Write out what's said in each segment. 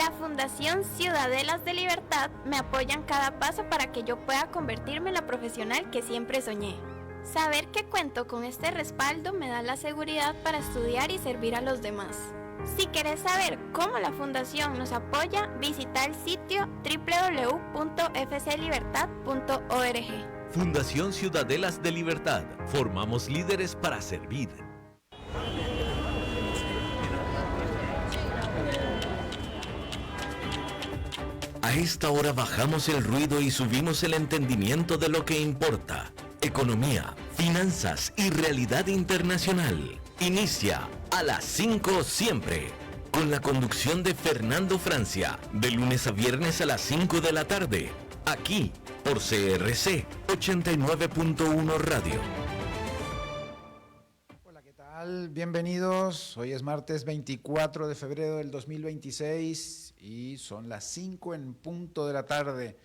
La Fundación Ciudadelas de Libertad me apoya en cada paso para que yo pueda convertirme en la profesional que siempre soñé. Saber que cuento con este respaldo me da la seguridad para estudiar y servir a los demás. Si querés saber cómo la Fundación nos apoya, visita el sitio www.fclibertad.org. Fundación Ciudadelas de Libertad. Formamos líderes para servir. A esta hora bajamos el ruido y subimos el entendimiento de lo que importa. Economía, finanzas y realidad internacional. Inicia a las 5 siempre, con la conducción de Fernando Francia, de lunes a viernes a las 5 de la tarde, aquí por CRC 89.1 Radio. Hola, ¿qué tal? Bienvenidos. Hoy es martes 24 de febrero del 2026 y son las 5 en punto de la tarde.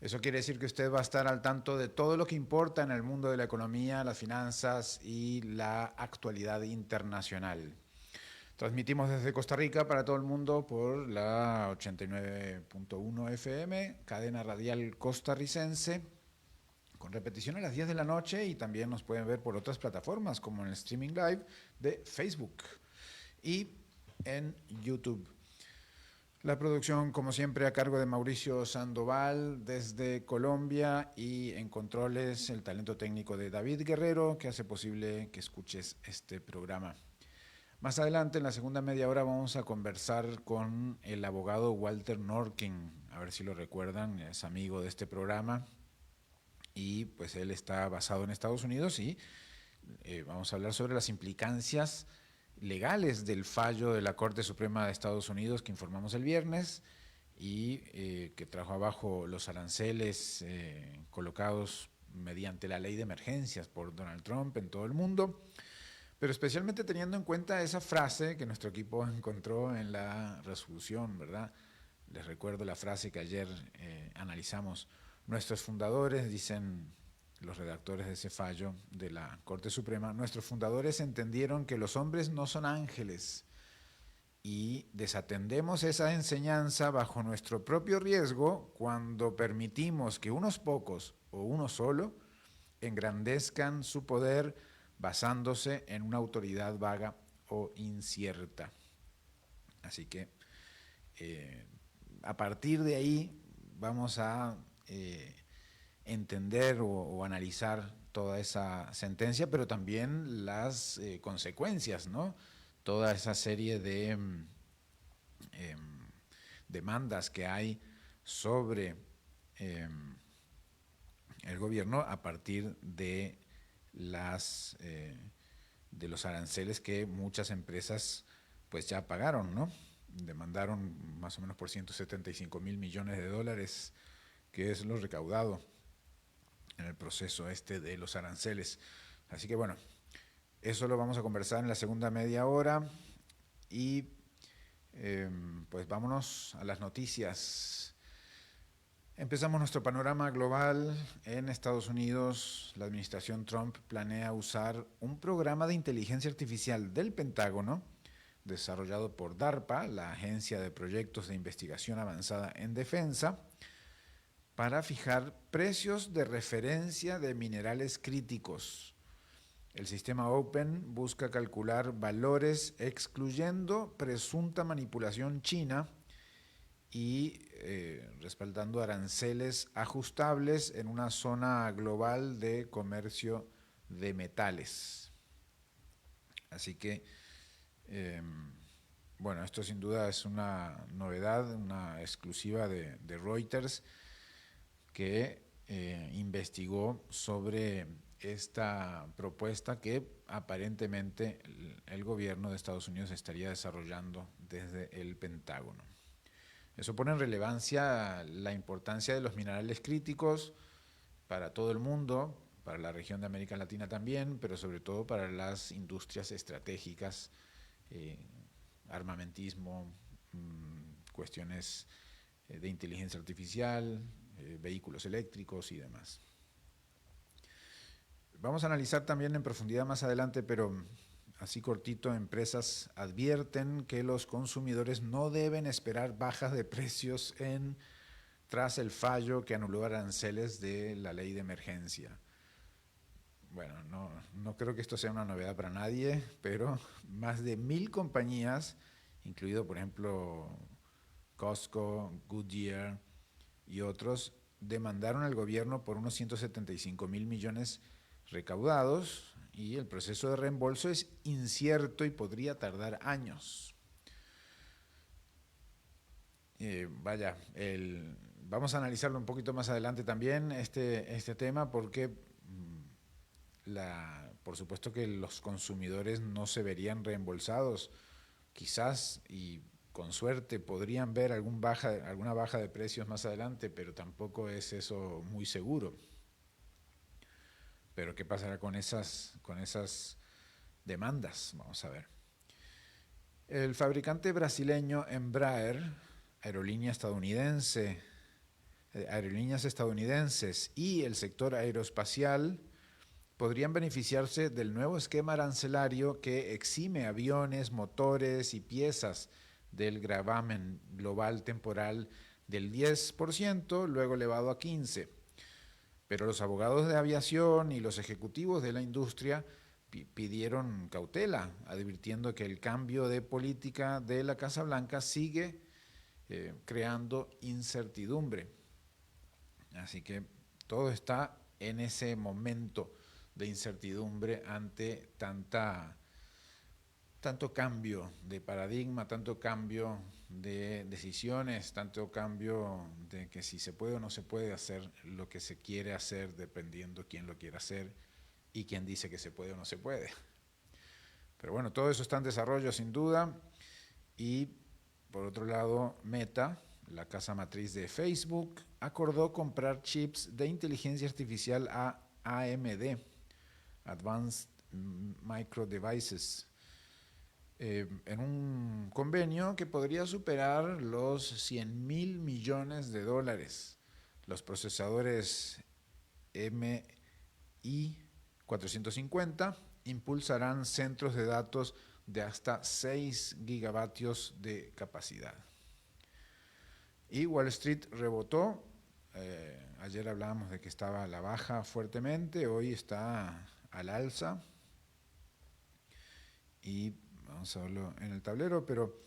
Eso quiere decir que usted va a estar al tanto de todo lo que importa en el mundo de la economía, las finanzas y la actualidad internacional. Transmitimos desde Costa Rica para todo el mundo por la 89.1 FM, cadena radial costarricense, con repetición a las 10 de la noche, y también nos pueden ver por otras plataformas como en el streaming live de Facebook y en YouTube. La producción, como siempre, a cargo de Mauricio Sandoval desde Colombia, y en controles el talento técnico de David Guerrero, que hace posible que escuches este programa. Más adelante, en la segunda media hora, vamos a conversar con el abogado Walter Norkin. A ver si lo recuerdan, es amigo de este programa y pues él está basado en Estados Unidos, y vamos a hablar sobre las implicancias legales del fallo de la Corte Suprema de Estados Unidos que informamos el viernes y que trajo abajo los aranceles colocados mediante la ley de emergencias por Donald Trump en todo el mundo, pero especialmente teniendo en cuenta esa frase que nuestro equipo encontró en la resolución, ¿verdad? Les recuerdo la frase que ayer analizamos. Nuestros fundadores, dicen los redactores de ese fallo de la Corte Suprema, nuestros fundadores entendieron que los hombres no son ángeles y desatendemos esa enseñanza bajo nuestro propio riesgo cuando permitimos que unos pocos o uno solo engrandezcan su poder basándose en una autoridad vaga o incierta. Así que a partir de ahí vamos a entender o analizar toda esa sentencia, pero también las consecuencias, ¿no? Toda esa serie de demandas que hay sobre el gobierno a partir de los aranceles que muchas empresas pues ya pagaron, ¿no? Demandaron más o menos por 175,000 millones de dólares, que es lo recaudado en el proceso de los aranceles. Así que bueno, eso lo vamos a conversar en la segunda media hora, y pues vámonos a las noticias. Empezamos nuestro panorama global. En Estados Unidos, la administración Trump planea usar un programa de inteligencia artificial del Pentágono, desarrollado por DARPA, la Agencia de Proyectos de Investigación Avanzada en Defensa, para fijar precios de referencia de minerales críticos. El sistema Open busca calcular valores excluyendo presunta manipulación china y respaldando aranceles ajustables en una zona global de comercio de metales. Así que, bueno, esto sin duda es una novedad, una exclusiva de Reuters, que investigó sobre esta propuesta que aparentemente el gobierno de Estados Unidos estaría desarrollando desde el Pentágono. Eso pone en relevancia la importancia de los minerales críticos para todo el mundo, para la región de América Latina también, pero sobre todo para las industrias estratégicas, armamentismo, cuestiones de inteligencia artificial, vehículos eléctricos y demás. Vamos a analizar también en profundidad más adelante, pero así cortito, empresas advierten que los consumidores no deben esperar bajas de precios tras el fallo que anuló aranceles de la ley de emergencia. Bueno, no creo que esto sea una novedad para nadie, pero más de 1.000 compañías, incluido por ejemplo Costco, Goodyear y otros, demandaron al gobierno por unos 175.000 millones recaudados, y el proceso de reembolso es incierto y podría tardar años. Vamos a analizarlo un poquito más adelante también, este tema, porque por supuesto que los consumidores no se verían reembolsados. Quizás, y con suerte, podrían ver alguna baja de precios más adelante, pero tampoco es eso muy seguro. Pero ¿qué pasará con esas demandas? Vamos a ver. El fabricante brasileño Embraer, aerolíneas estadounidenses y el sector aeroespacial podrían beneficiarse del nuevo esquema arancelario que exime aviones, motores y piezas del gravamen global temporal del 10%, luego elevado a 15%. Pero los abogados de aviación y los ejecutivos de la industria pidieron cautela, advirtiendo que el cambio de política de la Casa Blanca sigue creando incertidumbre. Así que todo está en ese momento de incertidumbre ante tanto cambio de paradigma, tanto cambio de decisiones, tanto cambio de que si se puede o no se puede hacer lo que se quiere hacer, dependiendo quién lo quiera hacer y quién dice que se puede o no se puede. Pero bueno, todo eso está en desarrollo sin duda. Y por otro lado, Meta, la casa matriz de Facebook, acordó comprar chips de inteligencia artificial a AMD, Advanced Micro Devices, en un convenio que podría superar los 100.000 millones de dólares. Los procesadores MI450 impulsarán centros de datos de hasta 6 gigavatios de capacidad. Y Wall Street rebotó. Ayer hablábamos de que estaba a la baja fuertemente, hoy está al alza. Y vamos a verlo en el tablero, pero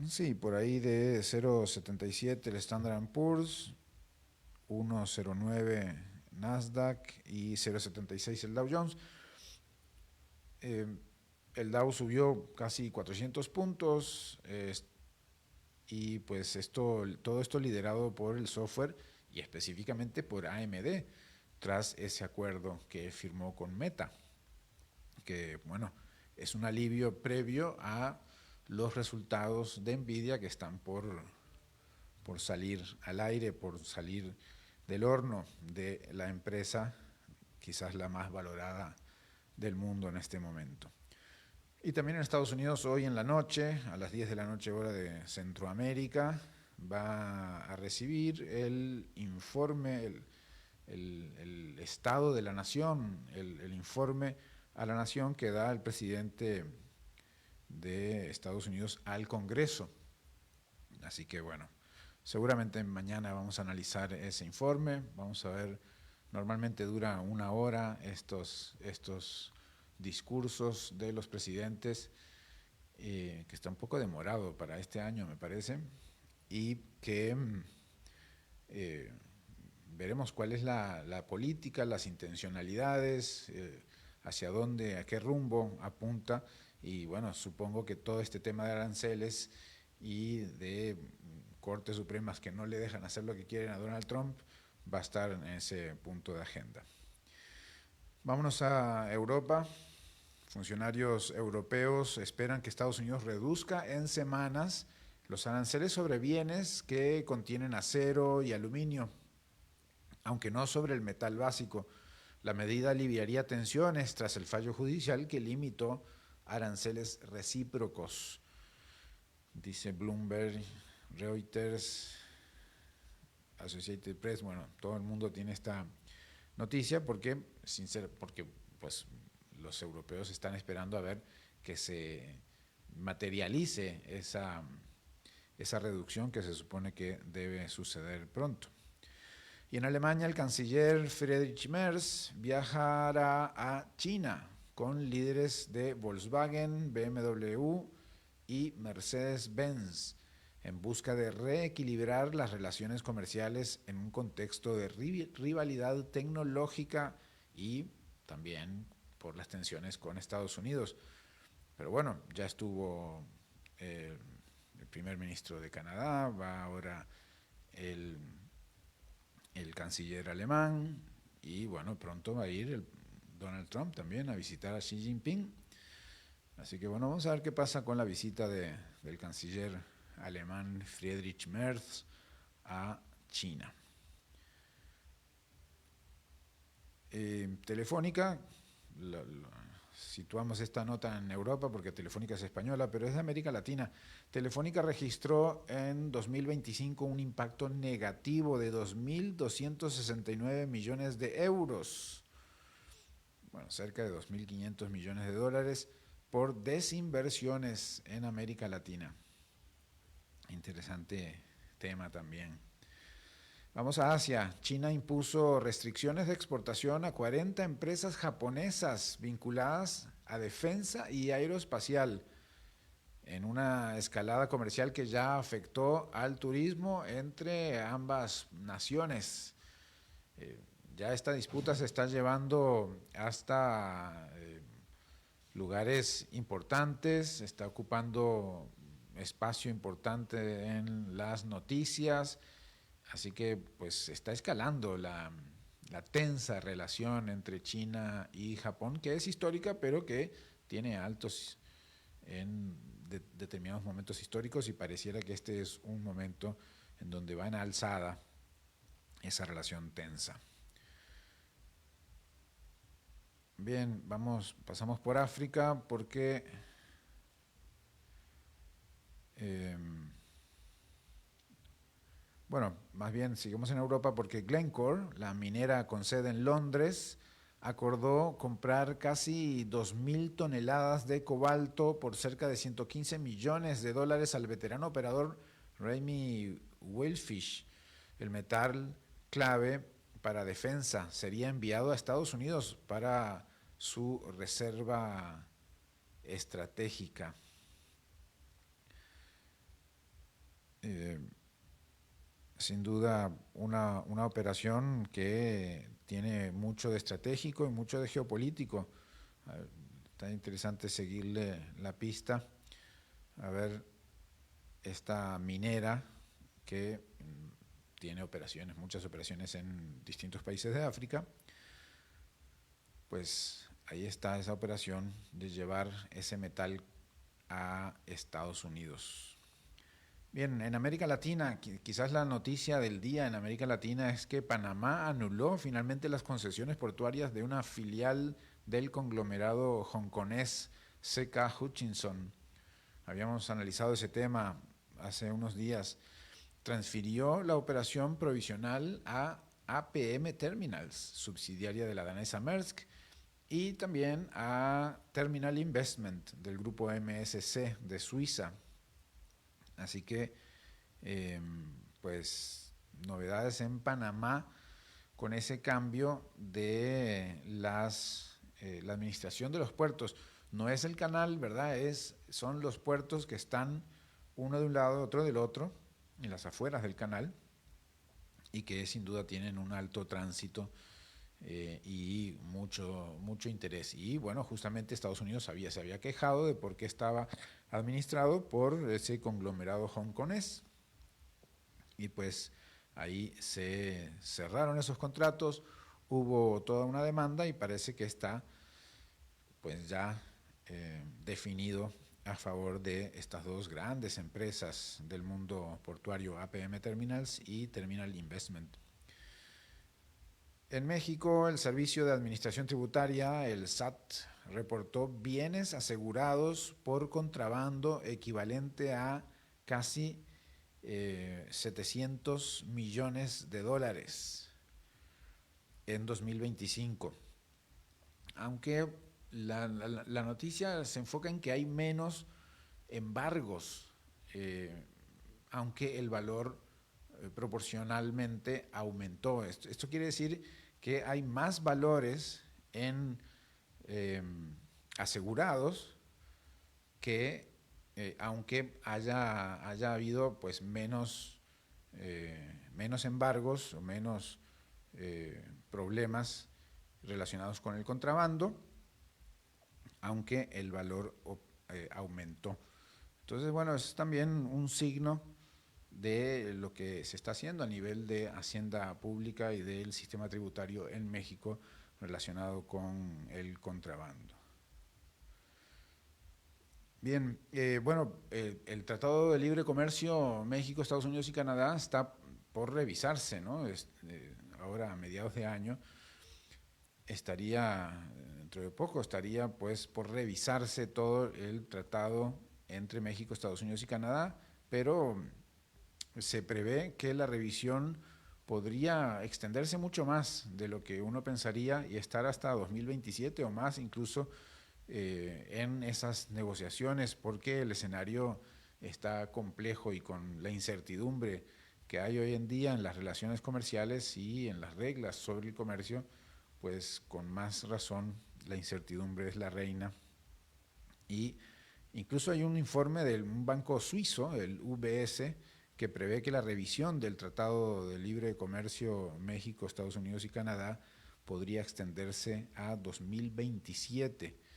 sí, por ahí de 0.77 el Standard & Poor's, 1.09 Nasdaq y 0.76 el Dow Jones. El Dow subió casi 400 puntos y pues todo esto liderado por el software y específicamente por AMD, tras ese acuerdo que firmó con Meta, que bueno, es un alivio previo a los resultados de Nvidia que están por salir al aire, por salir del horno de la empresa, quizás la más valorada del mundo en este momento. Y también en Estados Unidos, hoy en la noche, a las 10 de la noche hora de Centroamérica, va a recibir el informe, el estado de la nación, el informe a la nación que da el presidente de Estados Unidos al Congreso. Así que bueno, seguramente mañana vamos a analizar ese informe, vamos a ver, normalmente dura 1 hora estos discursos de los presidentes, que está un poco demorado para este año me parece, y que veremos cuál es la política, las intencionalidades, hacia dónde, a qué rumbo apunta. Y bueno, supongo que todo este tema de aranceles y de Cortes Supremas que no le dejan hacer lo que quieren a Donald Trump va a estar en ese punto de agenda. Vámonos a Europa. Funcionarios europeos esperan que Estados Unidos reduzca en semanas los aranceles sobre bienes que contienen acero y aluminio, aunque no sobre el metal básico. La medida aliviaría tensiones tras el fallo judicial que limitó aranceles recíprocos, dice Bloomberg, Reuters, Associated Press. Bueno, todo el mundo tiene esta noticia porque pues los europeos están esperando a ver que se materialice esa reducción que se supone que debe suceder pronto. Y en Alemania el canciller Friedrich Merz viajará a China con líderes de Volkswagen, BMW y Mercedes-Benz en busca de reequilibrar las relaciones comerciales en un contexto de rivalidad tecnológica y también por las tensiones con Estados Unidos. Pero bueno, ya estuvo el primer ministro de Canadá, va ahora el canciller alemán y bueno, pronto va a ir el Donald Trump también a visitar a Xi Jinping. Así que bueno, vamos a ver qué pasa con la visita del canciller alemán Friedrich Merz a China. Telefónica, situamos esta nota en Europa porque Telefónica es española, pero es de América Latina. Telefónica registró en 2025 un impacto negativo de 2.269 millones de euros, bueno, cerca de 2.500 millones de dólares, por desinversiones en América Latina. Interesante tema también. Vamos a Asia. China impuso restricciones de exportación a 40 empresas japonesas vinculadas a defensa y aeroespacial en una escalada comercial que ya afectó al turismo entre ambas naciones. Ya esta disputa se está llevando hasta lugares importantes, está ocupando espacio importante en las noticias. Así que pues está escalando la tensa relación entre China y Japón, que es histórica, pero que tiene altos en determinados momentos históricos y pareciera que este es un momento en donde va en alzada esa relación tensa. Bien, pasamos por África porque bueno, más bien seguimos en Europa porque Glencore, la minera con sede en Londres, acordó comprar casi 2.000 toneladas de cobalto por cerca de 115 millones de dólares al veterano operador Remy Wellfish. El metal clave para defensa sería enviado a Estados Unidos para su reserva estratégica. Sin duda una operación que tiene mucho de estratégico y mucho de geopolítico. Está interesante seguirle la pista, a ver esta minera que tiene muchas operaciones en distintos países de África, pues ahí está esa operación de llevar ese metal a Estados Unidos. Bien, en América Latina, quizás la noticia del día en América Latina es que Panamá anuló finalmente las concesiones portuarias de una filial del conglomerado hongkonés CK Hutchison. Habíamos analizado ese tema hace unos días. Transfirió la operación provisional a APM Terminals, subsidiaria de la danesa Maersk, y también a Terminal Investment del grupo MSC de Suiza. Así que, pues, novedades en Panamá con ese cambio de la administración de los puertos. No es el canal, ¿verdad? Son los puertos que están uno de un lado, otro del otro, en las afueras del canal, y que sin duda tienen un alto tránsito y mucho interés. Y bueno, justamente Estados Unidos se había quejado de por qué estaba administrado por ese conglomerado hongkonés. Y pues ahí se cerraron esos contratos, hubo toda una demanda y parece que está pues ya definido a favor de estas dos grandes empresas del mundo portuario, APM Terminals y Terminal Investment. En México, el Servicio de Administración Tributaria, el SAT, reportó bienes asegurados por contrabando equivalente a casi 700 millones de dólares en 2025. Aunque la noticia se enfoca en que hay menos embargos, aunque el valor proporcionalmente aumentó. Esto quiere decir que hay más valores en asegurados que aunque haya habido pues menos embargos o menos problemas relacionados con el contrabando, aunque el valor aumentó. Entonces, bueno, es también un signo de lo que se está haciendo a nivel de hacienda pública y del sistema tributario en México relacionado con el contrabando. Bien, bueno, el Tratado de Libre Comercio México, Estados Unidos y Canadá está por revisarse, ¿no? Ahora a mediados de año dentro de poco estaría pues por revisarse todo el tratado entre México, Estados Unidos y Canadá, pero se prevé que la revisión podría extenderse mucho más de lo que uno pensaría y estar hasta 2027 o más incluso en esas negociaciones, porque el escenario está complejo y con la incertidumbre que hay hoy en día en las relaciones comerciales y en las reglas sobre el comercio, pues con más razón la incertidumbre es la reina. Y incluso hay un informe de un banco suizo, el UBS, que prevé que la revisión del Tratado de Libre Comercio México, Estados Unidos y Canadá podría extenderse a 2027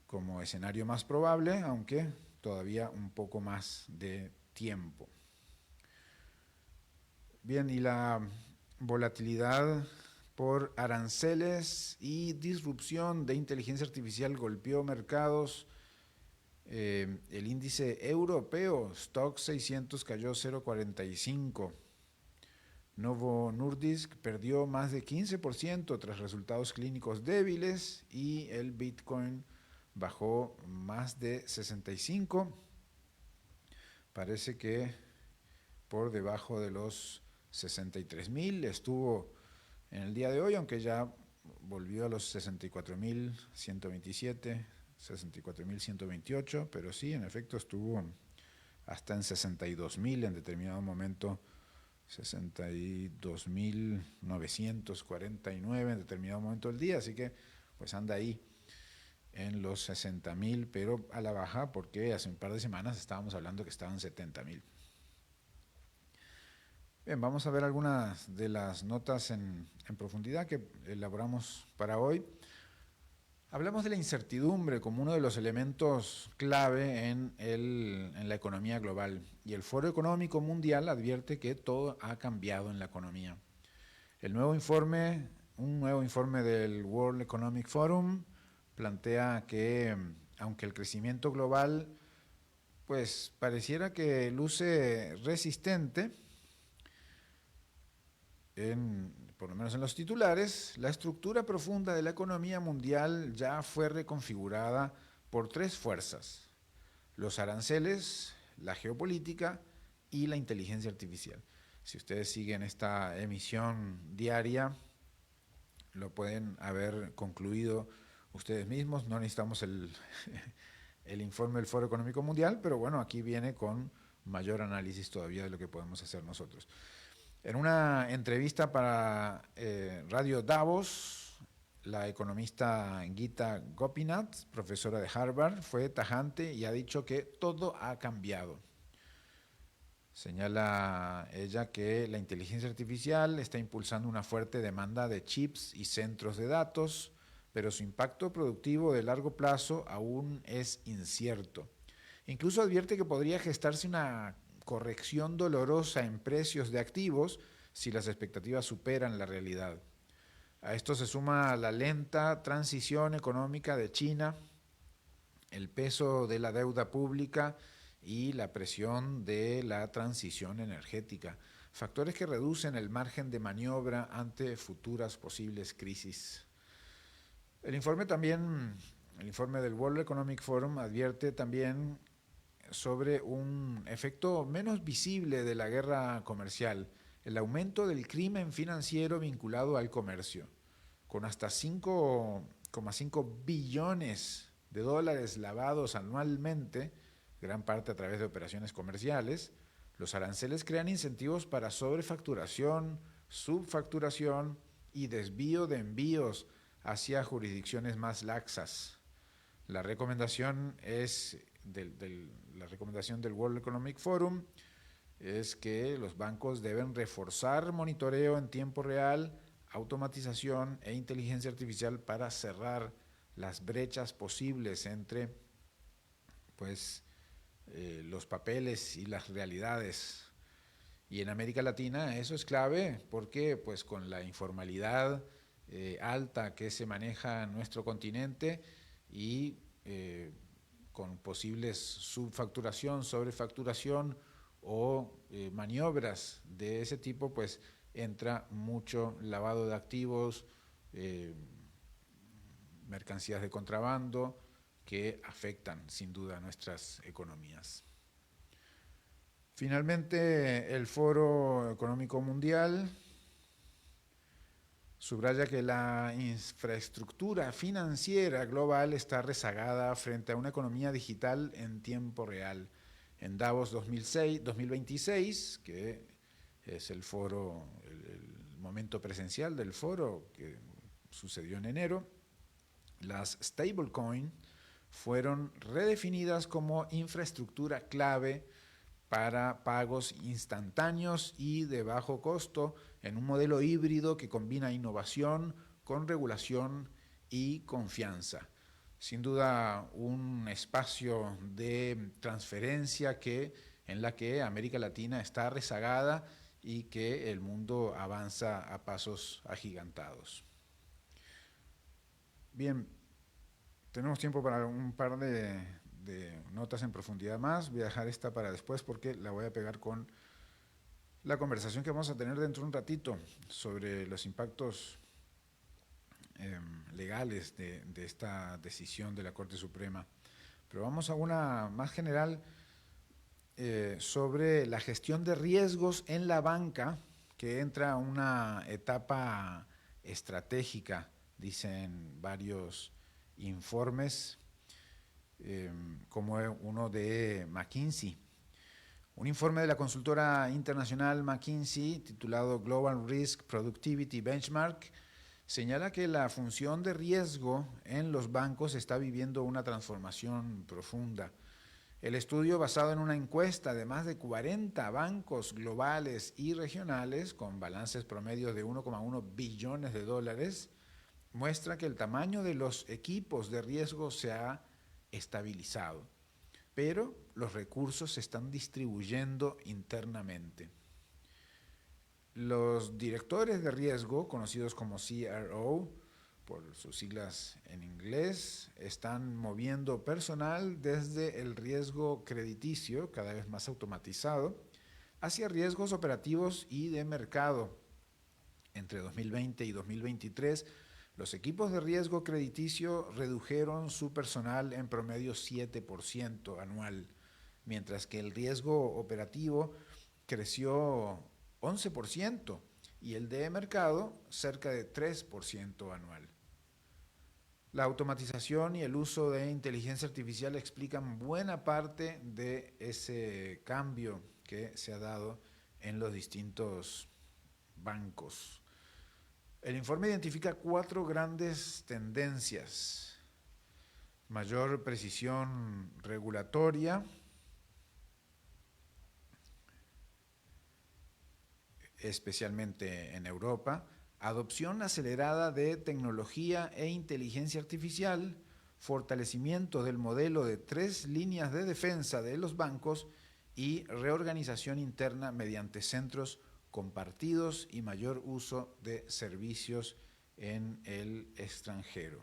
como escenario más probable, aunque todavía un poco más de tiempo. Bien, y la volatilidad por aranceles y disrupción de inteligencia artificial golpeó mercados. El índice europeo, Stoxx 600, cayó 0,45. Novo Nordisk perdió más de 15% tras resultados clínicos débiles y el Bitcoin bajó más de 65. Parece que por debajo de los 63,000 estuvo en el día de hoy, aunque ya volvió a los 64,127, 64,128, pero sí, en efecto estuvo hasta en 62,000 en determinado momento, 62,949 en determinado momento del día, así que pues anda ahí en los 60,000, pero a la baja, porque hace un par de semanas estábamos hablando que estaban 70,000. Bien, vamos a ver algunas de las notas en profundidad que elaboramos para hoy. Hablamos de la incertidumbre como uno de los elementos clave en la economía global, y el Foro Económico Mundial advierte que todo ha cambiado en la economía. Un nuevo informe del World Economic Forum plantea que, aunque el crecimiento global pues pareciera que luce resistente, por lo menos en los titulares, la estructura profunda de la economía mundial ya fue reconfigurada por tres fuerzas: los aranceles, la geopolítica y la inteligencia artificial. Si ustedes siguen esta emisión diaria, lo pueden haber concluido ustedes mismos, no necesitamos el informe del Foro Económico Mundial, pero bueno, aquí viene con mayor análisis todavía de lo que podemos hacer nosotros. En una entrevista para Radio Davos, la economista Gita Gopinath, profesora de Harvard, fue tajante y ha dicho que todo ha cambiado. Señala ella que la inteligencia artificial está impulsando una fuerte demanda de chips y centros de datos, pero su impacto productivo de largo plazo aún es incierto. Incluso advierte que podría gestarse una corrección dolorosa en precios de activos si las expectativas superan la realidad. A esto se suma la lenta transición económica de China, el peso de la deuda pública y la presión de la transición energética, factores que reducen el margen de maniobra ante futuras posibles crisis. El informe del World Economic Forum advierte también sobre un efecto menos visible de la guerra comercial: el aumento del crimen financiero vinculado al comercio, con hasta 5 billones de dólares lavados anualmente, gran parte a través de operaciones comerciales, los aranceles crean incentivos para sobrefacturación, subfacturación y desvío de envíos hacia jurisdicciones más laxas. La recomendación del World Economic Forum es que los bancos deben reforzar monitoreo en tiempo real, automatización e inteligencia artificial para cerrar las brechas posibles entre los papeles y las realidades. Y en América Latina eso es clave porque con la informalidad alta que se maneja en nuestro continente y con posibles subfacturación, sobrefacturación o maniobras de ese tipo, entra mucho lavado de activos, mercancías de contrabando que afectan sin duda a nuestras economías. Finalmente, el Foro Económico Mundial subraya que la infraestructura financiera global está rezagada frente a una economía digital en tiempo real. En Davos 2026, que es el foro, el momento presencial del foro que sucedió en enero, las stablecoin fueron redefinidas como infraestructura clave para pagos instantáneos y de bajo costo en un modelo híbrido que combina innovación con regulación y confianza. Sin duda un espacio de transferencia en la que América Latina está rezagada y que el mundo avanza a pasos agigantados. Bien, tenemos tiempo para un par de notas en profundidad más. Voy a dejar esta para después porque la voy a pegar con la conversación que vamos a tener dentro de un ratito sobre los impactos legales de esta decisión de la Corte Suprema. Pero vamos a una más general sobre la gestión de riesgos en la banca, que entra a una etapa estratégica, dicen varios informes, como uno de McKinsey. Un informe de la consultora internacional McKinsey titulado Global Risk Productivity Benchmark señala que la función de riesgo en los bancos está viviendo una transformación profunda. El estudio, basado en una encuesta de más de 40 bancos globales y regionales con balances promedios de 1,1 billones de dólares, muestra que el tamaño de los equipos de riesgo se ha estabilizado, pero los recursos se están distribuyendo internamente. Los directores de riesgo, conocidos como CRO, por sus siglas en inglés, están moviendo personal desde el riesgo crediticio, cada vez más automatizado, hacia riesgos operativos y de mercado. Entre 2020 y 2023, los equipos de riesgo crediticio redujeron su personal en promedio 7% anual, mientras que el riesgo operativo creció 11% y el de mercado cerca de 3% anual. La automatización y el uso de inteligencia artificial explican buena parte de ese cambio que se ha dado en los distintos bancos. El informe identifica 4 grandes tendencias: mayor precisión regulatoria, especialmente en Europa, adopción acelerada de tecnología e inteligencia artificial, fortalecimiento del modelo de 3 líneas de defensa de los bancos y reorganización interna mediante centros compartidos y mayor uso de servicios en el extranjero.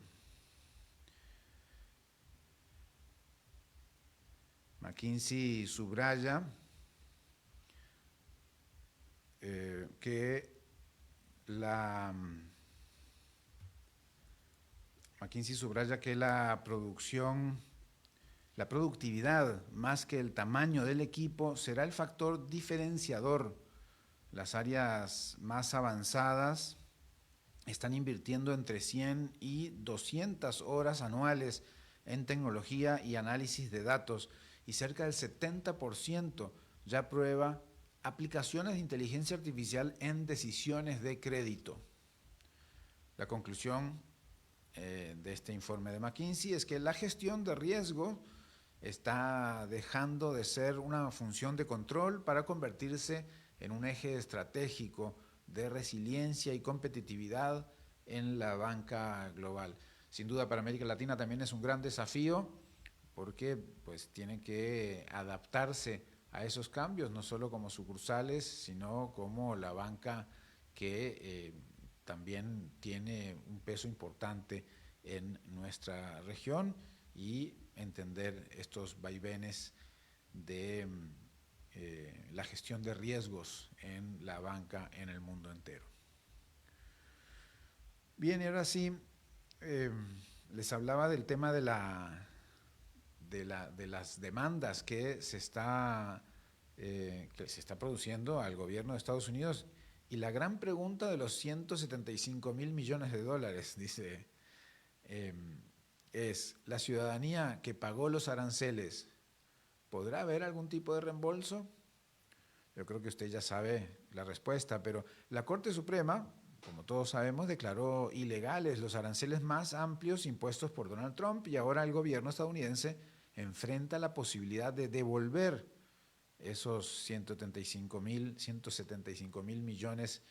McKinsey subraya que la productividad, más que el tamaño del equipo, será el factor diferenciador. Las áreas más avanzadas están invirtiendo entre 100 y 200 horas anuales en tecnología y análisis de datos, y cerca del 70% ya prueba aplicaciones de inteligencia artificial en decisiones de crédito. La conclusión de este informe de McKinsey es que la gestión de riesgo está dejando de ser una función de control para convertirse en un eje estratégico de resiliencia y competitividad en la banca global. Sin duda para América Latina también es un gran desafío porque pues tiene que adaptarse a esos cambios, no solo como sucursales, sino como la banca que también tiene un peso importante en nuestra región, y entender estos vaivenes de la gestión de riesgos en la banca en el mundo entero. Bien, y ahora sí, les hablaba del tema de las demandas que se está produciendo al gobierno de Estados Unidos, y la gran pregunta de los 175.000 millones de dólares, dice, es: ¿la ciudadanía que pagó los aranceles podrá haber algún tipo de reembolso? Yo creo que usted ya sabe la respuesta, pero la Corte Suprema, como todos sabemos, declaró ilegales los aranceles más amplios impuestos por Donald Trump, y ahora el gobierno estadounidense enfrenta la posibilidad de devolver esos 175.000 millones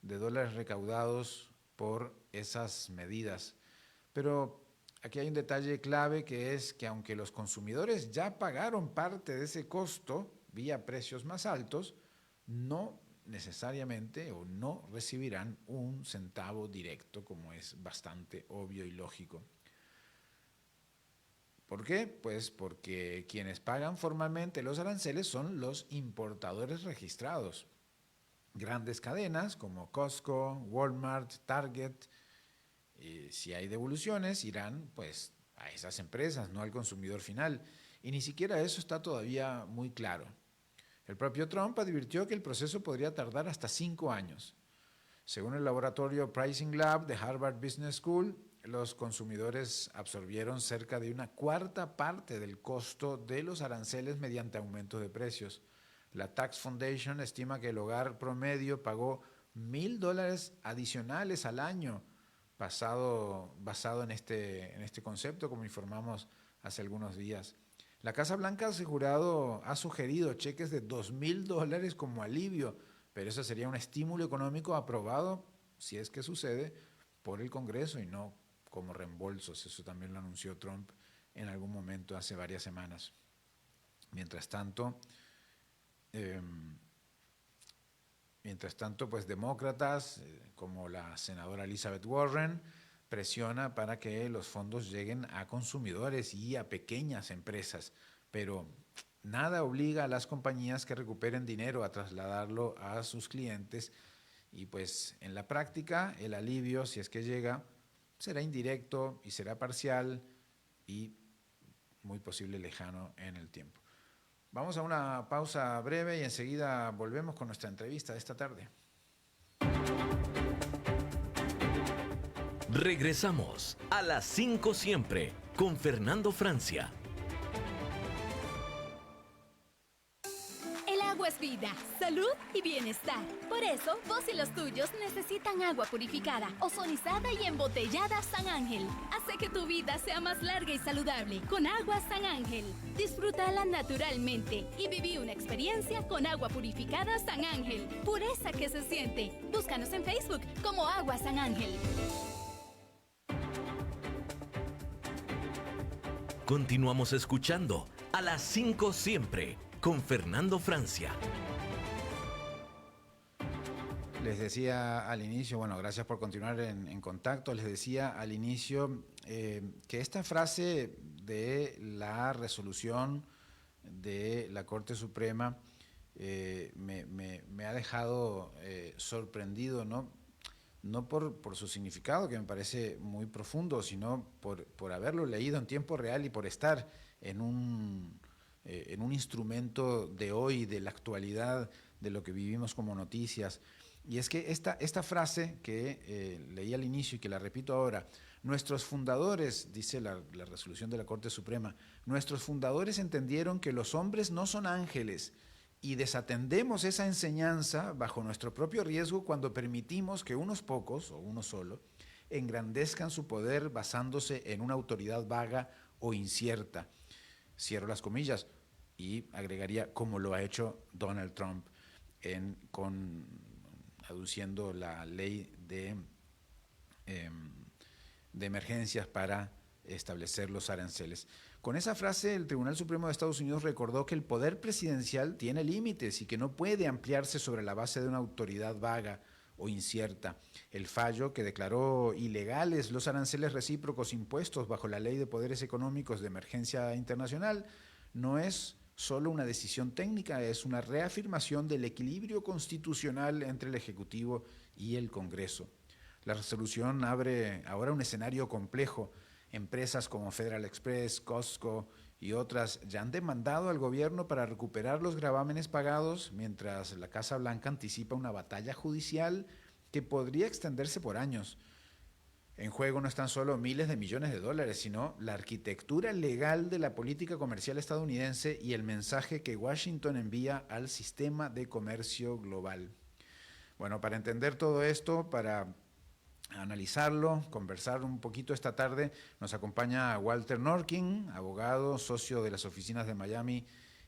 de dólares recaudados por esas medidas. Pero aquí hay un detalle clave, que es que aunque los consumidores ya pagaron parte de ese costo vía precios más altos, no necesariamente o no recibirán un centavo directo, como es bastante obvio y lógico. ¿Por qué? Pues porque quienes pagan formalmente los aranceles son los importadores registrados. Grandes cadenas como Costco, Walmart, Target. Si hay devoluciones, irán pues a esas empresas, no al consumidor final. Y ni siquiera eso está todavía muy claro. El propio Trump advirtió que el proceso podría tardar hasta 5 años. Según el laboratorio Pricing Lab de Harvard Business School, los consumidores absorbieron cerca de una cuarta parte del costo de los aranceles mediante aumento de precios. La Tax Foundation estima que el hogar promedio pagó $1,000 adicionales al año, basado en este concepto, como informamos hace algunos días. La Casa Blanca ha sugerido cheques de $2,000 como alivio, pero eso sería un estímulo económico aprobado, si es que sucede, por el Congreso y no como reembolsos. Eso también lo anunció Trump en algún momento hace varias semanas. Mientras tanto, pues demócratas, como la senadora Elizabeth Warren, presiona para que los fondos lleguen a consumidores y a pequeñas empresas, pero nada obliga a las compañías que recuperen dinero a trasladarlo a sus clientes, y pues en la práctica el alivio, si es que llega, será indirecto y será parcial y muy posible lejano en el tiempo. Vamos a una pausa breve y enseguida volvemos con nuestra entrevista de esta tarde. Regresamos a las 5 siempre con Fernando Francia. Agua es vida, salud y bienestar. Por eso, vos y los tuyos necesitan agua purificada, ozonizada y embotellada San Ángel. Hace que tu vida sea más larga y saludable con agua San Ángel. Disfrútala naturalmente y viví una experiencia con agua purificada San Ángel. Pureza que se siente. Búscanos en Facebook como Agua San Ángel. Continuamos escuchando a las 5 siempre con Fernando Francia. Les decía al inicio, bueno, gracias por continuar en contacto, les decía al inicio que esta frase de la resolución de la Corte Suprema me ha dejado sorprendido, no por su significado, que me parece muy profundo, sino por haberlo leído en tiempo real y por estar en un instrumento de hoy, de la actualidad, de lo que vivimos como noticias. Y es que esta frase que leí al inicio y que la repito ahora, nuestros fundadores, dice la resolución de la Corte Suprema, nuestros fundadores entendieron que los hombres no son ángeles y desatendemos esa enseñanza bajo nuestro propio riesgo cuando permitimos que unos pocos, o uno solo, engrandezcan su poder basándose en una autoridad vaga o incierta. Cierro las comillas y agregaría como lo ha hecho Donald Trump aduciendo la ley de emergencias para establecer los aranceles. Con esa frase, el Tribunal Supremo de Estados Unidos recordó que el poder presidencial tiene límites y que no puede ampliarse sobre la base de una autoridad vaga o incierta. El fallo, que declaró ilegales los aranceles recíprocos impuestos bajo la Ley de Poderes Económicos de Emergencia Internacional, no es solo una decisión técnica, es una reafirmación del equilibrio constitucional entre el Ejecutivo y el Congreso. La resolución abre ahora un escenario complejo. Empresas como Federal Express, Costco y otras ya han demandado al gobierno para recuperar los gravámenes pagados, mientras la Casa Blanca anticipa una batalla judicial que podría extenderse por años. En juego no están solo miles de millones de dólares, sino la arquitectura legal de la política comercial estadounidense y el mensaje que Washington envía al sistema de comercio global. Bueno, para entender todo esto, para analizarlo, conversar un poquito esta tarde, nos acompaña Walter Norkin, abogado, socio de las oficinas de Miami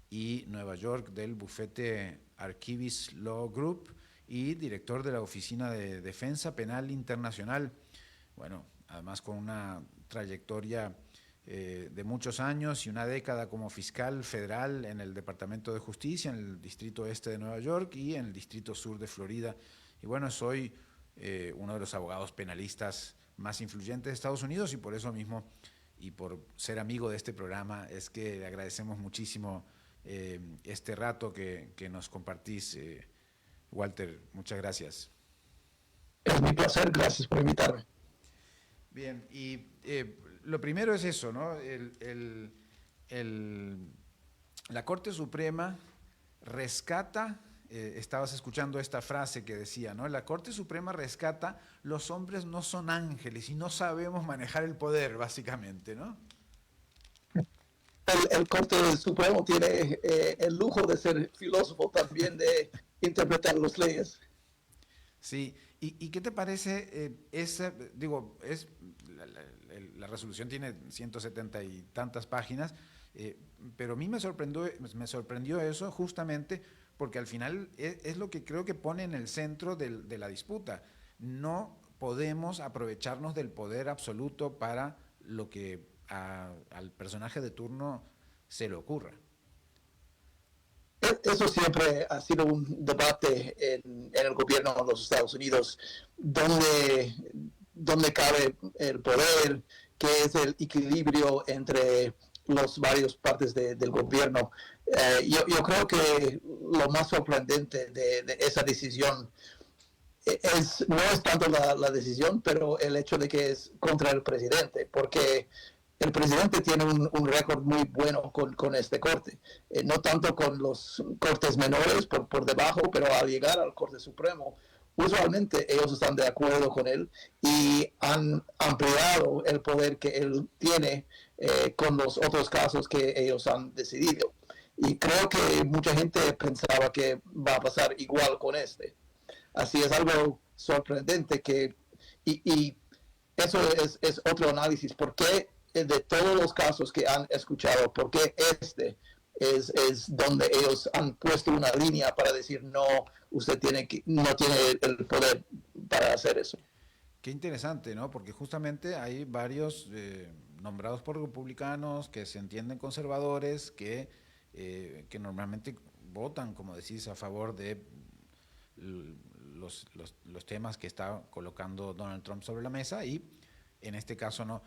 y Nueva York del bufete Archivis Law Group y director de la Oficina de Defensa Penal Internacional. Bueno, además con una trayectoria de muchos años y una década como fiscal federal en el Departamento de Justicia, en el Distrito Este de Nueva York y en el Distrito Sur de Florida. Y bueno, soy uno de los abogados penalistas más influyentes de Estados Unidos y por eso mismo y por ser amigo de este programa es que le agradecemos muchísimo este rato que nos compartís. Walter, muchas gracias. Es mi placer, gracias por invitarme. Bien, y lo primero es eso, ¿no? La Corte Suprema rescata, estabas escuchando esta frase que decía, ¿no? La Corte Suprema rescata, los hombres no son ángeles y no sabemos manejar el poder, básicamente, ¿no? El Corte Supremo tiene el lujo de ser filósofo también, de interpretar las leyes. Sí, ¿y qué te parece la resolución tiene 170 y tantas páginas, pero a mí me sorprendió eso justamente porque al final es lo que creo que pone en el centro de la disputa. No podemos aprovecharnos del poder absoluto para lo que al personaje de turno se le ocurra. Eso siempre ha sido un debate en el gobierno de los Estados Unidos, donde cabe el poder, qué es el equilibrio entre las varias partes del gobierno. Yo creo que lo más sorprendente de esa decisión no es tanto la decisión, pero el hecho de que es contra el presidente, porque el presidente tiene un récord muy bueno con este corte, no tanto con los cortes menores por debajo, pero al llegar al Corte Supremo, usualmente ellos están de acuerdo con él y han ampliado el poder que él tiene con los otros casos que ellos han decidido. Y creo que mucha gente pensaba que va a pasar igual con este. Así es algo sorprendente y eso es otro análisis. ¿Por qué de todos los casos que han escuchado, por qué este es donde ellos han puesto una línea para decir no, usted no tiene el poder para hacer eso? Qué interesante, ¿no? Porque justamente hay varios nombrados por republicanos que se entienden conservadores, que normalmente votan, como decís, a favor de los temas que está colocando Donald Trump sobre la mesa y en este caso no.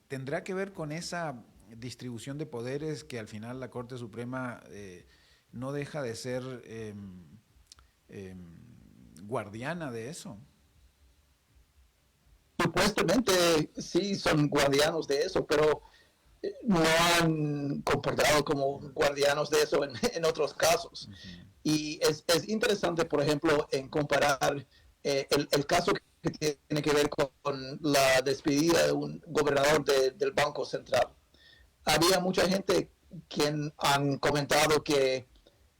¿Tendrá que ver con esa distribución de poderes que al final la Corte Suprema no deja de ser guardiana de eso? Supuestamente sí son guardianos de eso, pero no han comportado como guardianes de eso en otros casos. Uh-huh. Y es interesante, por ejemplo, en comparar el caso que tiene que ver con la despedida de un gobernador del Banco Central. Había mucha gente quien han comentado que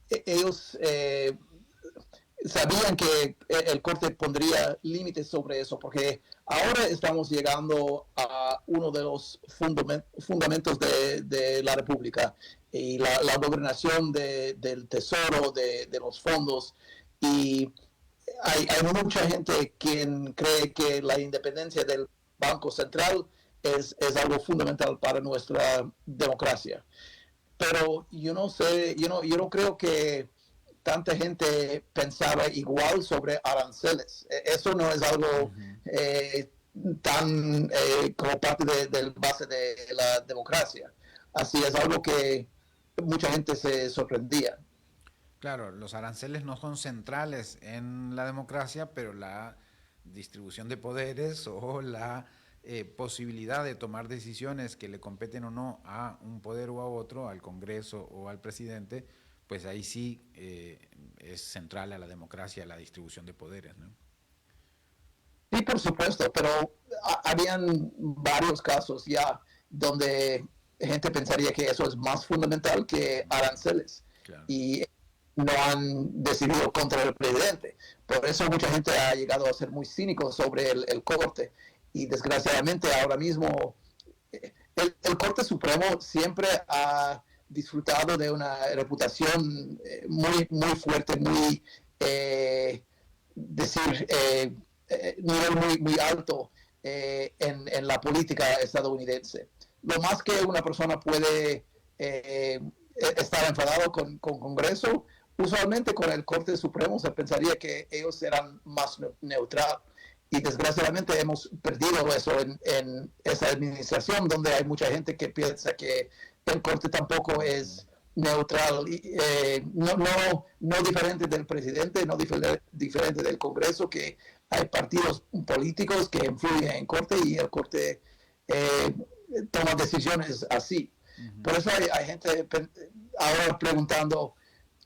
ellos sabían que el corte pondría límites sobre eso, porque ahora estamos llegando a uno de los fundamentos de la República y la gobernación del tesoro, de los fondos, y hay mucha gente quien cree que la independencia del Banco Central es algo fundamental para nuestra democracia. Pero yo no sé, yo no creo que tanta gente pensaba igual sobre aranceles. Eso no es algo tan como parte del base de la democracia. Así es algo que mucha gente se sorprendía. Claro, los aranceles no son centrales en la democracia, pero la distribución de poderes o la posibilidad de tomar decisiones que le competen o no a un poder o a otro, al Congreso o al presidente, pues ahí sí es central a la democracia la distribución de poderes, ¿no? Sí, por supuesto, pero habían varios casos ya donde gente pensaría que eso es más fundamental que aranceles. Claro. Y no han decidido contra el presidente. Por eso mucha gente ha llegado a ser muy cínico sobre el corte. Y desgraciadamente ahora mismo el Corte Supremo siempre ha disfrutado de una reputación muy fuerte, nivel muy alto en la política estadounidense. Lo más que una persona puede estar enfadado con Congreso, usualmente con el Corte Supremo se pensaría que ellos serán más neutral. Y desgraciadamente hemos perdido eso en esa administración, donde hay mucha gente que piensa que el corte tampoco es neutral, no diferente del presidente, no diferente del Congreso, que hay partidos políticos que influyen en corte y el corte toma decisiones así. Uh-huh. Por eso hay gente ahora preguntando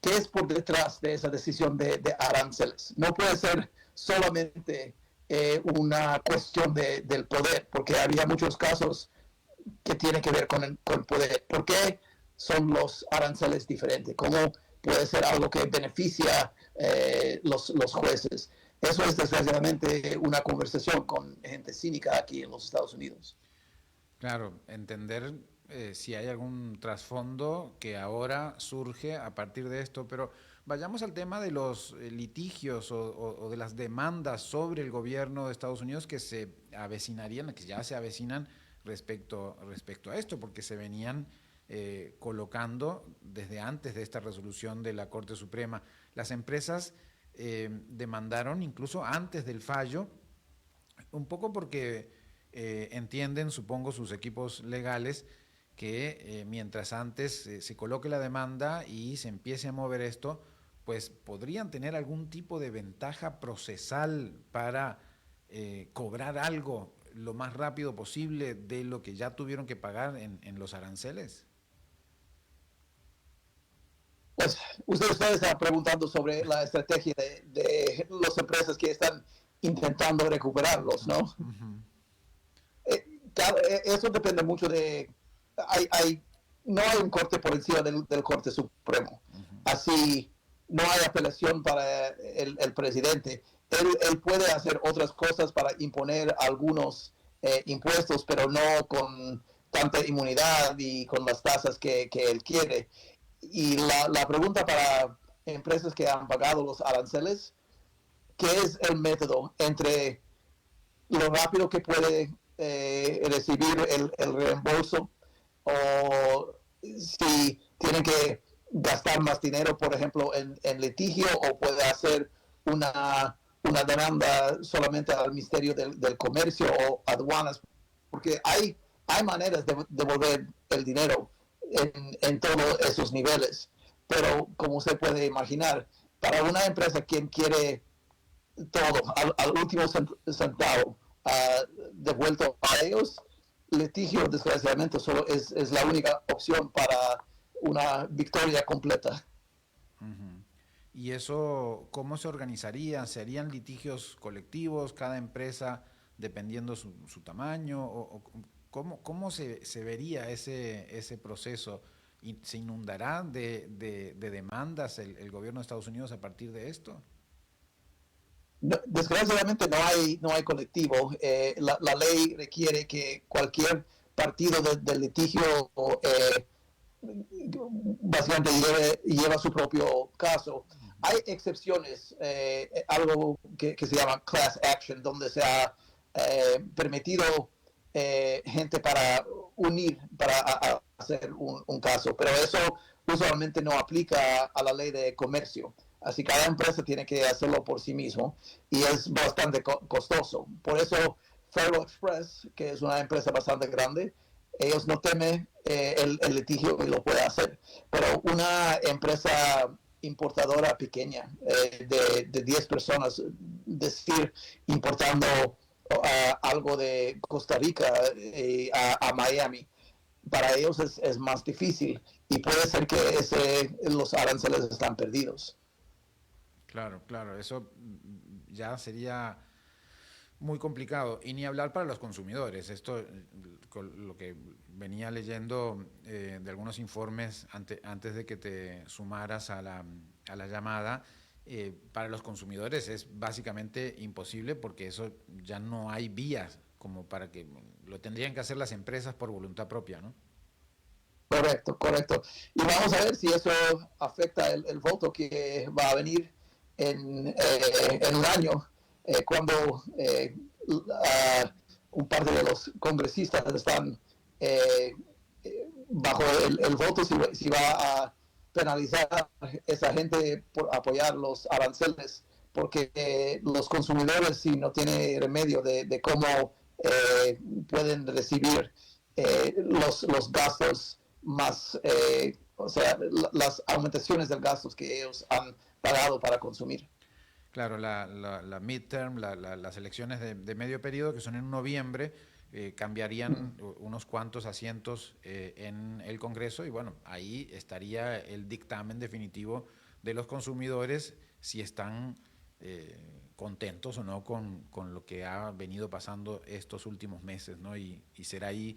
qué es por detrás de esa decisión de aranceles. No puede ser solamente una cuestión del poder, porque había muchos casos que tienen que ver con el poder. ¿Por qué son los aranceles diferentes? ¿Cómo puede ser algo que beneficia los jueces? Eso es desgraciadamente una conversación con gente cínica aquí en los Estados Unidos. Claro, entender si hay algún trasfondo que ahora surge a partir de esto, pero vayamos al tema de los litigios o de las demandas sobre el gobierno de Estados Unidos que se avecinarían, que ya se avecinan respecto a esto, porque se venían colocando desde antes de esta resolución de la Corte Suprema. Las empresas demandaron incluso antes del fallo, un poco porque entienden, supongo, sus equipos legales, que mientras antes se coloque la demanda y se empiece a mover esto, pues podrían tener algún tipo de ventaja procesal para cobrar algo lo más rápido posible de lo que ya tuvieron que pagar en los aranceles. Pues usted está preguntando sobre la estrategia de las empresas que están intentando recuperarlos, ¿no? Uh-huh. Eso depende mucho de... no hay un corte por encima del Corte Supremo. Uh-huh. Así no hay apelación para el presidente. Él puede hacer otras cosas para imponer algunos impuestos, pero no con tanta inmunidad y con las tasas que él quiere. Y la pregunta para empresas que han pagado los aranceles, ¿qué es el método entre lo rápido que puede recibir el reembolso, o si tienen que gastar más dinero, por ejemplo, en litigio, o puede hacer una demanda solamente al Ministerio del Comercio o aduanas? Porque hay maneras de devolver el dinero en todos esos niveles, pero como usted puede imaginar, para una empresa quien quiere todo al último centavo devuelto a ellos, litigio, desgraciadamente, solo es la única opción para una victoria completa. Uh-huh. ¿Y eso cómo se organizaría? ¿Serían litigios colectivos, cada empresa dependiendo su tamaño? ¿O cómo se vería ese proceso? ¿Y se inundará de demandas el gobierno de Estados Unidos a partir de esto? No, desgraciadamente no hay colectivo. La ley requiere que cualquier partido de litigio básicamente lleva su propio caso. Hay excepciones, algo que se llama class action, donde se ha permitido gente para unir, para hacer un caso, pero eso usualmente no aplica a la ley de comercio. Así que cada empresa tiene que hacerlo por sí mismo y es bastante costoso. Por eso Federal Express, que es una empresa bastante grande, ellos no temen el litigio y lo puede hacer. Pero una empresa importadora pequeña de 10 personas, decir, importando algo de Costa Rica a Miami, para ellos es más difícil y puede ser que los aranceles están perdidos. Claro, claro, eso ya sería muy complicado. Y ni hablar para los consumidores. Esto, con lo que venía leyendo de algunos informes antes de que te sumaras a la llamada, para los consumidores es básicamente imposible porque eso ya no hay vías como para que lo tendrían que hacer las empresas por voluntad propia, ¿no? Correcto, correcto. Y vamos a ver si eso afecta el voto que va a venir en un año, cuando un par de los congresistas están bajo el voto, si va a penalizar a esa gente por apoyar los aranceles, porque los consumidores, si no tienen remedio de cómo pueden recibir los gastos más, o sea, las aumentaciones de gastos que ellos han pagado para consumir. Claro, la midterm, las elecciones de medio periodo, que son en noviembre, cambiarían unos cuantos asientos en el Congreso y bueno, ahí estaría el dictamen definitivo de los consumidores si están contentos o no con lo que ha venido pasando estos últimos meses, ¿no? Y será ahí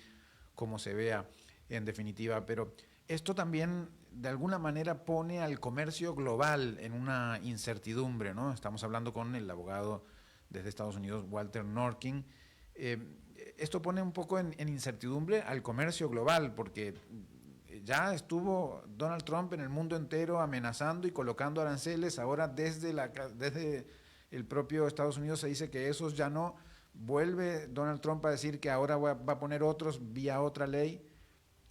como se vea en definitiva, pero esto también de alguna manera pone al comercio global en una incertidumbre, ¿no? Estamos hablando con el abogado desde Estados Unidos, Walter Norkin. Esto pone un poco en incertidumbre al comercio global, porque ya estuvo Donald Trump en el mundo entero amenazando y colocando aranceles. Ahora desde el propio Estados Unidos se dice que esos ya no. Vuelve Donald Trump a decir que ahora va a poner otros vía otra ley.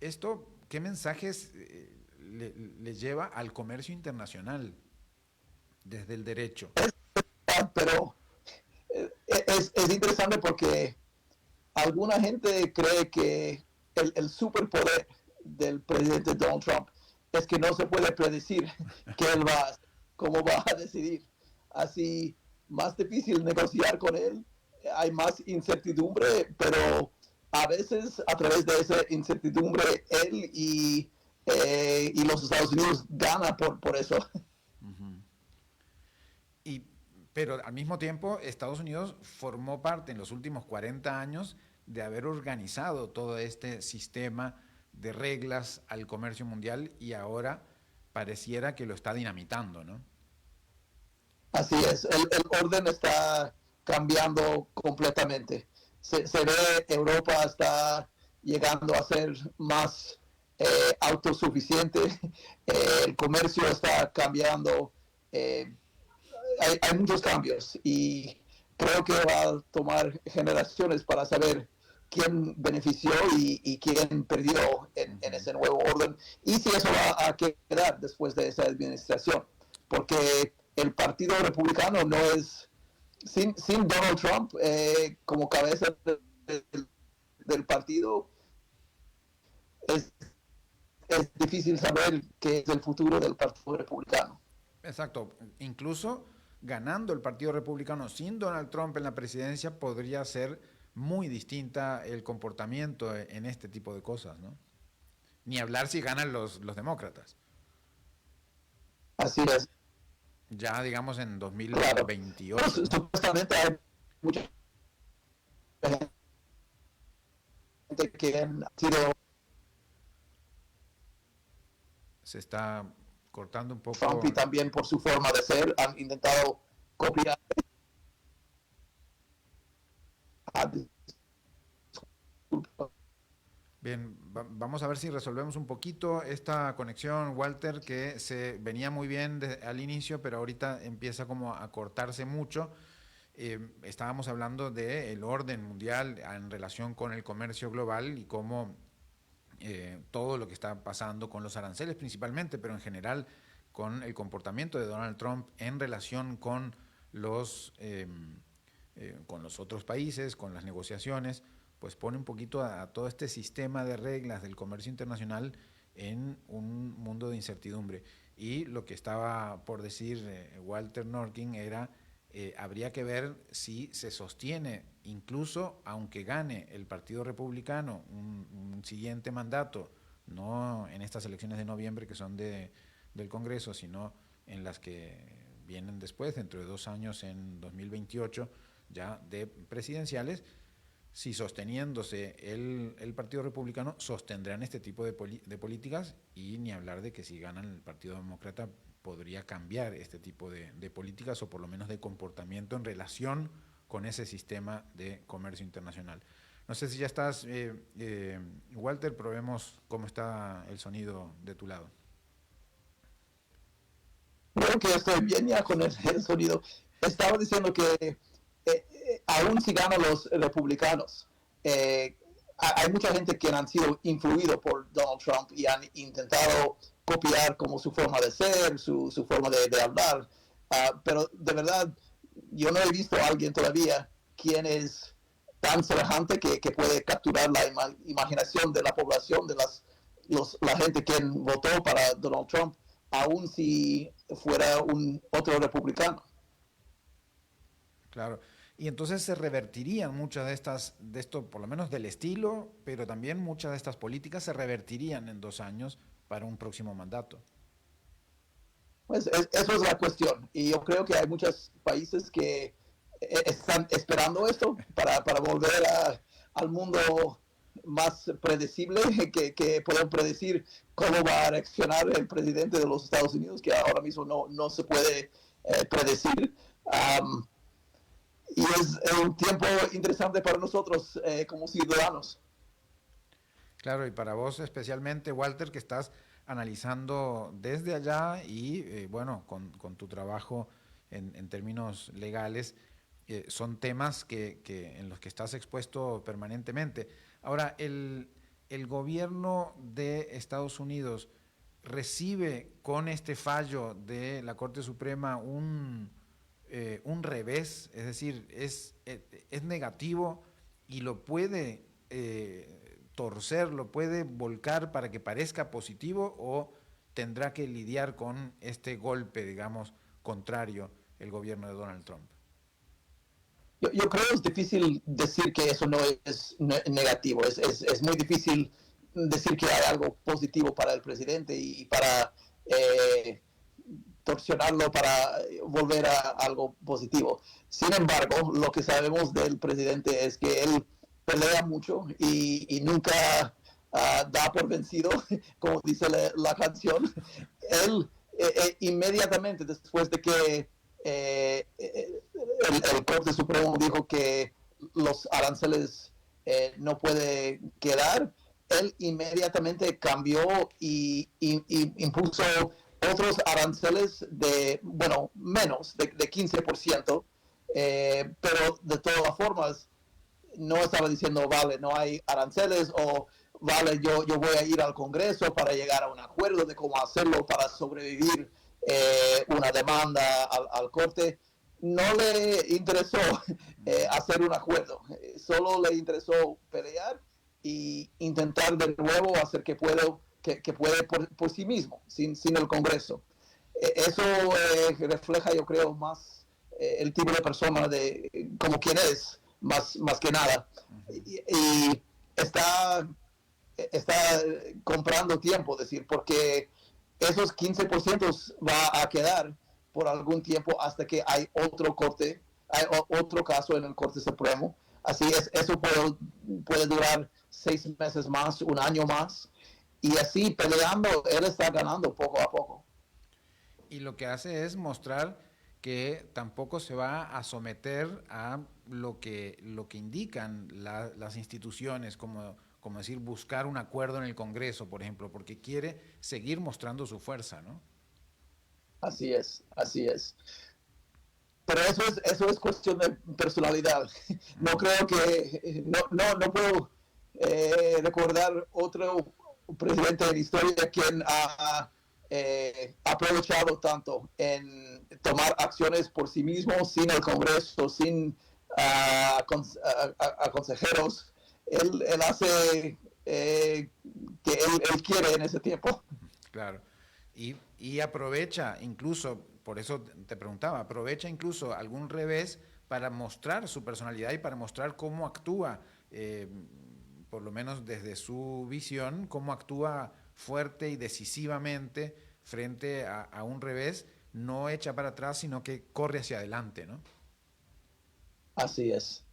¿Esto qué mensajes le lleva al comercio internacional desde el derecho? Pero es interesante porque alguna gente cree que el superpoder del presidente Donald Trump es que no se puede predecir cómo va a decidir. Así, más difícil negociar con él, hay más incertidumbre, pero a veces a través de esa incertidumbre él y los Estados Unidos ganan por eso. Uh-huh. Pero al mismo tiempo Estados Unidos formó parte en los últimos 40 años de haber organizado todo este sistema de reglas al comercio mundial y ahora pareciera que lo está dinamitando, ¿no? Así es, el orden está cambiando completamente. Se ve Europa está llegando a ser más autosuficiente, el comercio está cambiando, hay muchos cambios y creo que va a tomar generaciones para saber quién benefició y quién perdió en ese nuevo orden y si eso va a quedar después de esa administración, porque el Partido Republicano no es, sin Donald Trump como cabeza del partido, es difícil saber qué es el futuro del Partido Republicano. Exacto, incluso ganando el Partido Republicano sin Donald Trump en la presidencia podría ser muy distinta el comportamiento en este tipo de cosas, ¿no? Ni hablar si ganan los demócratas. Así es. Ya, digamos, en Claro. 2028. Pues, ¿no? supuestamente hay mucha gente que han sido Se está cortando un poco. Trump y también por su forma de ser han intentado copiar. Bien, vamos a ver si resolvemos un poquito esta conexión, Walter, que se venía muy bien al inicio, pero ahorita empieza como a cortarse mucho. Estábamos hablando del orden mundial en relación con el comercio global y cómo todo lo que está pasando con los aranceles principalmente, pero en general con el comportamiento de Donald Trump en relación con los otros países, con las negociaciones, pues pone un poquito a todo este sistema de reglas del comercio internacional en un mundo de incertidumbre. Y lo que estaba por decir Walter Norkin era, habría que ver si se sostiene, incluso aunque gane el Partido Republicano un siguiente mandato, no en estas elecciones de noviembre que son del Congreso, sino en las que vienen después, dentro de 2 años, en 2028, ya de presidenciales. Si sosteniéndose el Partido Republicano, sostendrán este tipo de políticas, y ni hablar de que si ganan el Partido Demócrata podría cambiar este tipo de políticas, o por lo menos de comportamiento en relación con ese sistema de comercio internacional. No sé si ya estás, Walter, probemos cómo está el sonido de tu lado. Creo que estoy bien ya con el sonido. Estaba diciendo que aún si ganan los republicanos, hay mucha gente que han sido influidos por Donald Trump y han intentado copiar como su forma de ser, su forma de hablar, pero de verdad yo no he visto a alguien todavía quien es tan semejante que puede capturar la imaginación de la población, de la gente que votó para Donald Trump, aun si fuera otro republicano. Claro. Y entonces se revertirían muchas de esto, por lo menos del estilo, pero también muchas de estas políticas se revertirían en 2 años para un próximo mandato. Pues eso es la cuestión. Y yo creo que hay muchos países que están esperando esto para volver al mundo más predecible, que puedan predecir cómo va a reaccionar el presidente de los Estados Unidos, que ahora mismo no se puede predecir. Y es un tiempo interesante para nosotros como ciudadanos. Claro, y para vos especialmente, Walter, que estás analizando desde allá y, bueno, con tu trabajo en términos legales, son temas en los que estás expuesto permanentemente. Ahora, el gobierno de Estados Unidos recibe con este fallo de la Corte Suprema un revés, es decir, es negativo, y lo puede torcer, lo puede volcar para que parezca positivo, o tendrá que lidiar con este golpe, digamos, contrario el gobierno de Donald Trump. Yo creo que es difícil decir que eso no es negativo. Es muy difícil decir que hay algo positivo para el presidente y para torsionarlo para volver a algo positivo. Sin embargo, lo que sabemos del presidente es que él pelea mucho y nunca da por vencido, como dice la canción. Él inmediatamente después de que el Corte Supremo dijo que los aranceles no pueden quedar, él inmediatamente cambió y impuso otros aranceles menos de 15%, pero de todas formas no estaba diciendo, vale, no hay aranceles, o vale, yo voy a ir al Congreso para llegar a un acuerdo de cómo hacerlo para sobrevivir una demanda al Corte. No le interesó hacer un acuerdo, solo le interesó pelear y intentar de nuevo hacer que puede por sí mismo, sin el Congreso. Eso refleja, yo creo, más el tipo de persona como quien es más que nada. Y está comprando tiempo, decir, porque esos 15% va a quedar por algún tiempo hasta que hay otro caso en el Corte Supremo. Así es, eso puede durar 6 meses más, un año más, y así peleando, él está ganando poco a poco. Y lo que hace es mostrar que tampoco se va a someter a lo que indican las instituciones, como decir, buscar un acuerdo en el Congreso, por ejemplo, porque quiere seguir mostrando su fuerza, ¿no? Así es, así es. Pero eso es cuestión de personalidad. No creo que, no puedo recordar otro presidente de la historia quien ha aprovechado tanto en tomar acciones por sí mismo, sin el Congreso, sin consejeros. Él hace que él quiere en ese tiempo. Claro. Y aprovecha incluso, por eso te preguntaba, aprovecha incluso algún revés para mostrar su personalidad y para mostrar cómo actúa, por lo menos desde su visión, cómo actúa fuerte y decisivamente frente a un revés, no echa para atrás, sino que corre hacia adelante, ¿no? Así es.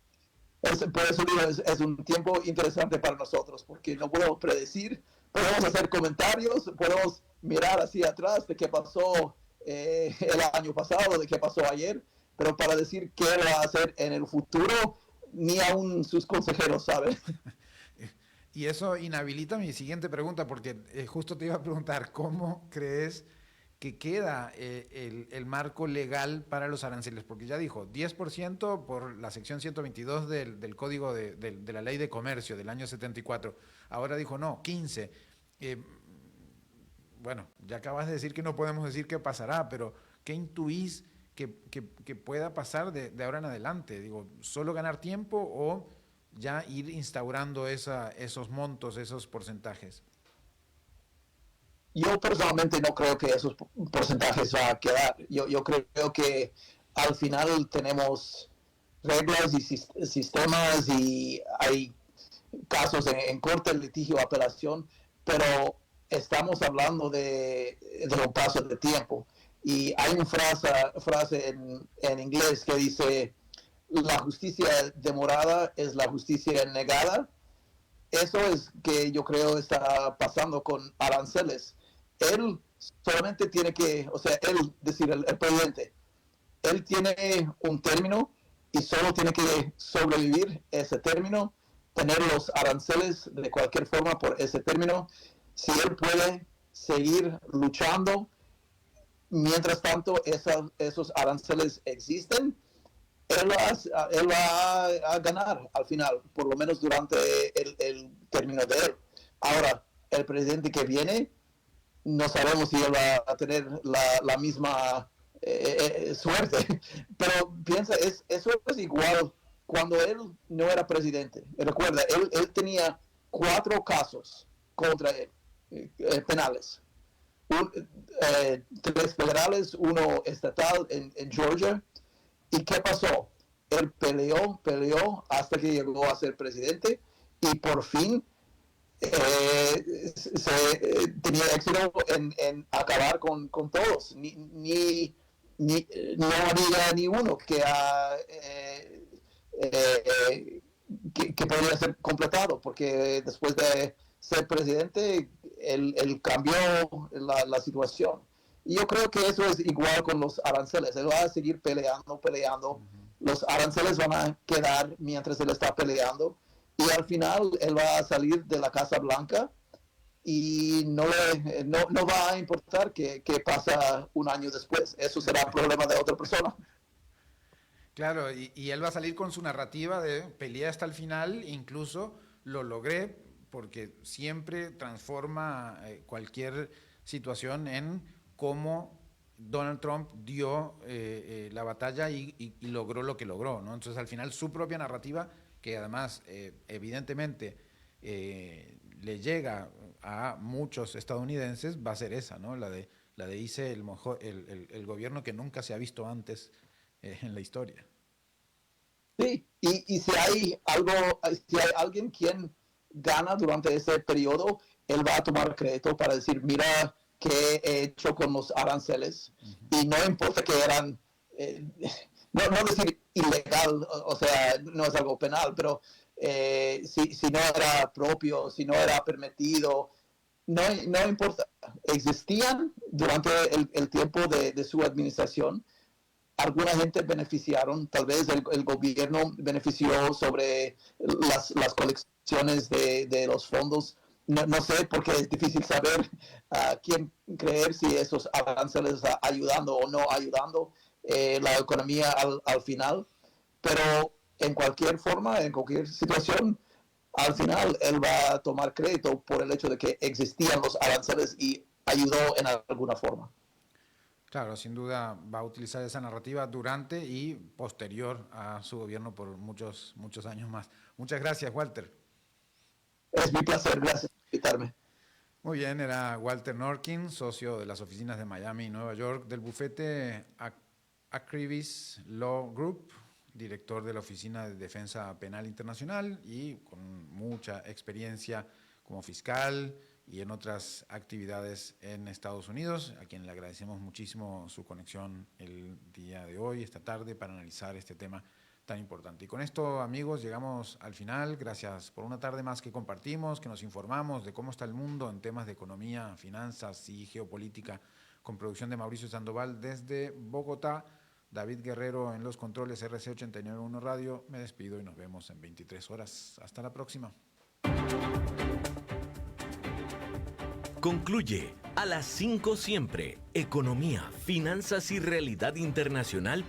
Por eso digo, es un tiempo interesante para nosotros, porque no podemos predecir, podemos hacer comentarios, podemos mirar hacia atrás de qué pasó el año pasado, de qué pasó ayer, pero para decir qué va a hacer en el futuro, ni aún sus consejeros saben. Y eso inhabilita mi siguiente pregunta, porque justo te iba a preguntar, ¿cómo crees que queda el marco legal para los aranceles? Porque ya dijo, 10% por la sección 122 del Código de la Ley de Comercio del año 74. Ahora dijo, no, 15%. Bueno, ya acabas de decir que no podemos decir qué pasará, pero ¿qué intuís que pueda pasar de ahora en adelante? Digo, ¿solo ganar tiempo o ya ir instaurando esos montos, esos porcentajes? Yo personalmente no creo que esos porcentajes van a quedar. Yo creo que al final tenemos reglas y sistemas y hay casos en corte, litigio, apelación, pero estamos hablando de un paso de tiempo. Y hay una frase en inglés que dice, la justicia demorada es la justicia negada. Eso es que yo creo está pasando con aranceles. Él solamente tiene que, o sea, decir, el presidente, él tiene un término y solo tiene que sobrevivir ese término, tener los aranceles de cualquier forma por ese término. Si él puede seguir luchando, mientras tanto esos aranceles existen, él va a ganar al final, por lo menos durante el término de él. Ahora, el presidente que viene, no sabemos si él va a tener la misma suerte, pero piensa, eso es igual cuando él no era presidente. Recuerda, él tenía 4 casos contra él, penales. 3 federales, 1 estatal en Georgia. ¿Y qué pasó? Él peleó hasta que llegó a ser presidente y por fin tenía éxito en acabar con todos. No había ni uno que podría ser completado, porque después de ser presidente, él cambió la situación. Y yo creo que eso es igual con los aranceles. Él va a seguir peleando. Los aranceles van a quedar mientras él está peleando. Y al final él va a salir de la Casa Blanca y no va a importar qué pasa un año después. Eso será problema de otra persona. Claro, y él va a salir con su narrativa de peleé hasta el final, incluso lo logré, porque siempre transforma cualquier situación en cómo Donald Trump dio la batalla y logró lo que logró, ¿no? Entonces, al final, su propia narrativa, que además, evidentemente, le llega a muchos estadounidenses, va a ser esa, ¿no? La de hice el gobierno que nunca se ha visto antes en la historia. Sí, Y si hay alguien quien gana durante ese periodo, él va a tomar crédito para decir, mira qué he hecho con los aranceles. Y no importa que eran, no decir ilegal, o sea, no es algo penal, pero si no era propio, si no era permitido, no importa. Existían durante el tiempo de su administración. Alguna gente beneficiaron, tal vez el gobierno benefició sobre las colecciones de los fondos. No sé, porque es difícil saber a quién creer si esos aranceles están ayudando o no ayudando la economía al final. Pero en cualquier forma, en cualquier situación, al final él va a tomar crédito por el hecho de que existían los aranceles y ayudó en alguna forma. Claro, sin duda va a utilizar esa narrativa durante y posterior a su gobierno por muchos años más. Muchas gracias, Walter. Es mi placer, gracias por invitarme. Muy bien, era Walter Norkin, socio de las oficinas de Miami y Nueva York del bufete Acrivis Law Group, director de la Oficina de Defensa Penal Internacional y con mucha experiencia como fiscal y en otras actividades en Estados Unidos, a quien le agradecemos muchísimo su conexión el día de hoy, esta tarde, para analizar este tema tan importante. Y con esto, amigos, llegamos al final. Gracias por una tarde más que compartimos, que nos informamos de cómo está el mundo en temas de economía, finanzas y geopolítica, con producción de Mauricio Sandoval desde Bogotá. David Guerrero en los controles, RC 891 Radio. Me despido y nos vemos en 23 horas. Hasta la próxima. Concluye a las 5 siempre. Economía, finanzas y realidad internacional.